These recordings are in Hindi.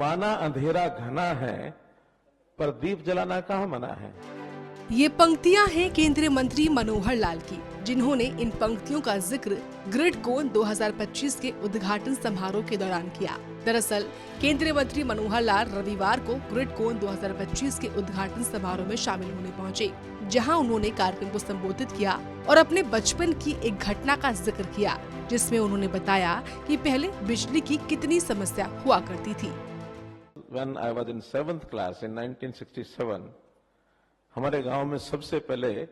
माना अंधेरा घना है पर दीप जलाना कहाँ मना है। ये पंक्तियां हैं केंद्रीय मंत्री मनोहर लाल की, जिन्होंने इन पंक्तियों का जिक्र ग्रिडकॉन 2025 के उद्घाटन समारोह के दौरान किया। दरअसल केंद्रीय मंत्री मनोहर लाल रविवार को ग्रिडकॉन 2025 के उद्घाटन समारोह में शामिल होने पहुंचे, जहां उन्होंने कार्यक्रम को संबोधित किया और अपने बचपन की एक घटना का जिक्र किया, जिसमें उन्होंने बताया कि पहले बिजली की कितनी समस्या हुआ करती थी। When I was in 7th class in 1967, हमारे गांव में सबसे पहले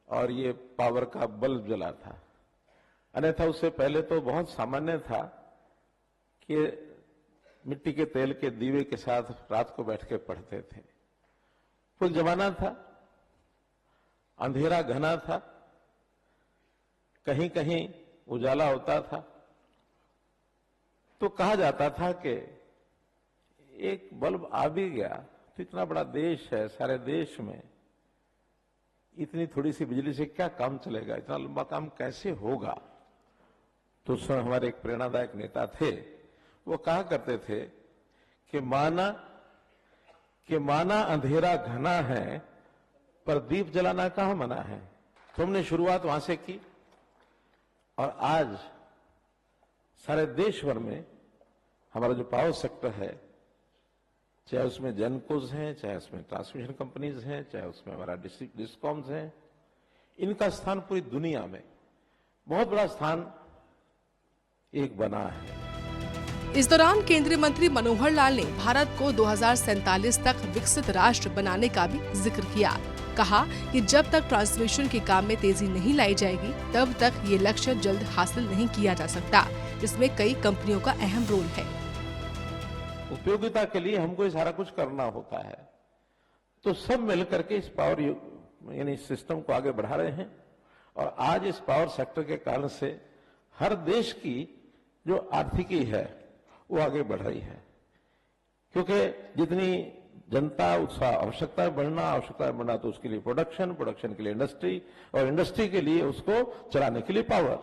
और ये पावर का बल्ब जला था। अन्यथा उससे पहले तो बहुत सामान्य था कि मिट्टी के तेल के दीवे के साथ रात को बैठ के पढ़ते थे। कुछ जमाना था, अंधेरा घना था, कहीं कहीं उजाला होता था। तो कहा जाता था कि एक बल्ब आ भी गया तो इतना बड़ा देश है, सारे देश में इतनी थोड़ी सी बिजली से क्या काम चलेगा, इतना लंबा काम कैसे होगा। तो उस समय हमारे एक प्रेरणादायक नेता थे, वो कहा करते थे कि माना अंधेरा घना है पर दीप जलाना कहाँ मना है। तो हमने शुरुआत वहां से की और आज सारे देश भर में हमारा जो पावर सेक्टर है, चाहे उसमें जेनकोज हैं, चाहे उसमें ट्रांसमिशन कंपनीज हैं, चाहे उसमें हमारा डिस्ट्रिक्ट डिस्कॉम्स हैं, इनका स्थान पूरी दुनिया में बहुत बड़ा स्थान एक बना है। इस दौरान केंद्रीय मंत्री मनोहर लाल ने भारत को 2047 तक विकसित राष्ट्र बनाने का भी जिक्र किया। कहा कि जब तक ट्रांसमिशन के काम में तेजी नहीं लाई जाएगी, तब तक ये लक्ष्य जल्द हासिल नहीं किया जा सकता, जिसमें कई कंपनियों का अहम रोल है। उपयोगिता के लिए हमको ये सारा कुछ करना होता है, तो सब मिलकर के इस पावर यानी सिस्टम को आगे बढ़ा रहे हैं। और आज इस पावर सेक्टर के कारण से हर देश की जो आर्थिकी है वो आगे बढ़ रही है, क्योंकि जितनी जनता उत्साह आवश्यकता बढ़ना तो उसके लिए प्रोडक्शन के लिए इंडस्ट्री और इंडस्ट्री के लिए उसको चलाने के लिए पावर।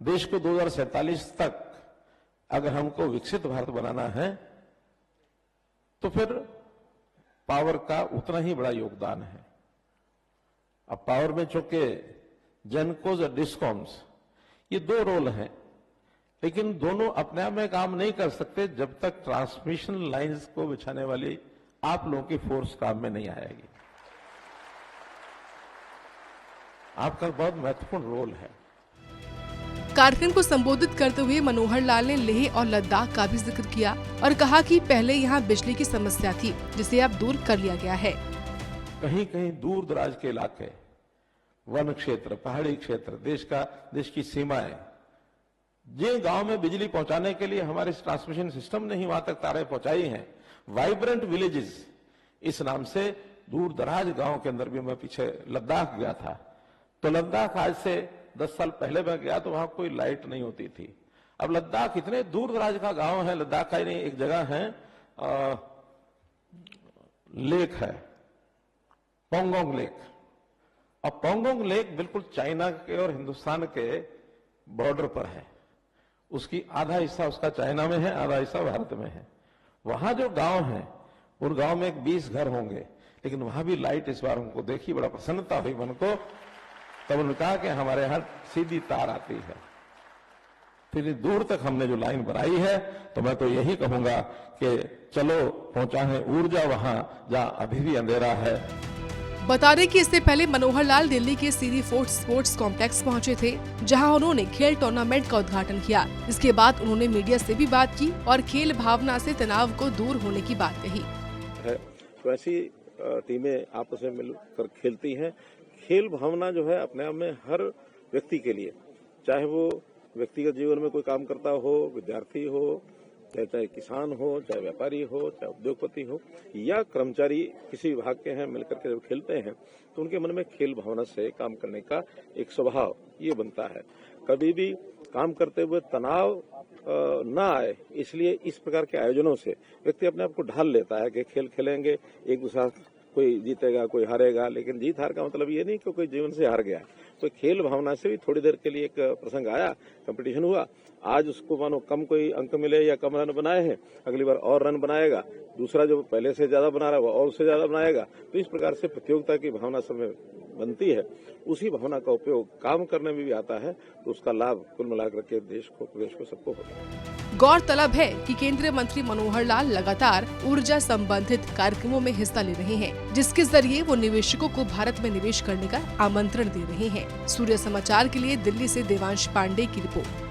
देश को 2047 तक अगर हमको विकसित भारत बनाना है तो फिर पावर का उतना ही बड़ा योगदान है। अब पावर में चूंकि जेनकोज और डिस्कॉम्स ये दो रोल हैं, लेकिन दोनों अपने आप में काम नहीं कर सकते जब तक ट्रांसमिशन लाइंस को बिछाने वाली आप लोगों की फोर्स काम में नहीं आएगी। आपका बहुत महत्वपूर्ण रोल है। कार्यक्रम को संबोधित करते हुए मनोहर लाल ने लेह और लद्दाख का भी जिक्र किया और कहा कि पहले यहाँ बिजली की समस्या थी, जिसे अब दूर कर लिया गया है। कहीं कहीं दूर दराज के इलाके, वन क्षेत्र, पहाड़ी क्षेत्र, देश की सीमाएं, जिन गांव में बिजली पहुंचाने के लिए हमारे ट्रांसमिशन सिस्टम ने ही वहां तक तारें पहुंचाई हैं, वाइब्रेंट विलेजेस इस नाम से दूर दराज गांव के अंदर भी मैं पीछे लद्दाख गया था। तो लद्दाख आज से 10 साल पहले मैं गया तो वहां कोई लाइट नहीं होती थी। अब लद्दाख इतने दूर दराज का गांव है, लद्दाख का ही नहीं, एक जगह है लेक है, पोंगोंग लेक। अब पोंगोंग लेक बिल्कुल चाइना के और हिंदुस्तान के बॉर्डर पर है। उसकी आधा हिस्सा उसका चाइना में है, आधा हिस्सा भारत में है। वहां जो गांव है, उन गांव में 20 घर होंगे, लेकिन वहां भी लाइट इस बार उनको देखी, बड़ा प्रसन्नता हुई मन को। तब उन्होंने कहा कि हमारे यहां सीधी तार आती है। फिर दूर तक हमने जो लाइन बनाई है, तो मैं तो यही कहूंगा कि चलो पहुंचाएं ऊर्जा वहां जहां अभी भी अंधेरा है। बता दें कि इससे पहले मनोहर लाल दिल्ली के सीरी फोर्ट स्पोर्ट्स कॉम्प्लेक्स पहुंचे थे, जहां उन्होंने खेल टूर्नामेंट का उद्घाटन किया। इसके बाद उन्होंने मीडिया से भी बात की और खेल भावना से तनाव को दूर होने की बात कही। तो ऐसी टीमें आपस में मिलकर खेलती हैं। खेल भावना जो है अपने आप में हर व्यक्ति के लिए, चाहे वो व्यक्तिगत जीवन में कोई काम करता हो, विद्यार्थी हो, चाहे किसान हो, चाहे व्यापारी हो, चाहे उद्योगपति हो या कर्मचारी किसी विभाग के हैं, मिलकर के जब खेलते हैं तो उनके मन में खेल भावना से काम करने का एक स्वभाव ये बनता है। कभी भी काम करते हुए तनाव ना आए, इसलिए इस प्रकार के आयोजनों से व्यक्ति अपने आप को ढाल लेता है कि खेल खेलेंगे, एक दूसरा कोई जीतेगा कोई हारेगा, लेकिन जीत हार का मतलब ये नहीं कि कोई जीवन से हार गया, तो खेल भावना से भी थोड़ी देर के लिए एक प्रसंग आया, कंपटीशन हुआ, आज उसको मानो कम कोई अंक मिले या कम रन बनाए हैं, अगली बार और रन बनाएगा, दूसरा जो पहले से ज्यादा बना रहा है वो और उससे ज्यादा बनाएगा। तो इस प्रकार से प्रतियोगिता की भावना सब में बनती है, उसी भावना का उपयोग काम करने में भी आता है, तो उसका लाभ कुल मिलाकर के देश को, प्रदेश को, सबको होता है। गौरतलब है कि केंद्रीय मंत्री मनोहर लाल लगातार ऊर्जा संबंधित कार्यक्रमों में हिस्सा ले रहे हैं, जिसके जरिए वो निवेशकों को भारत में निवेश करने का आमंत्रण दे रहे हैं। सूर्य समाचार के लिए दिल्ली से देवांश पांडे की रिपोर्ट।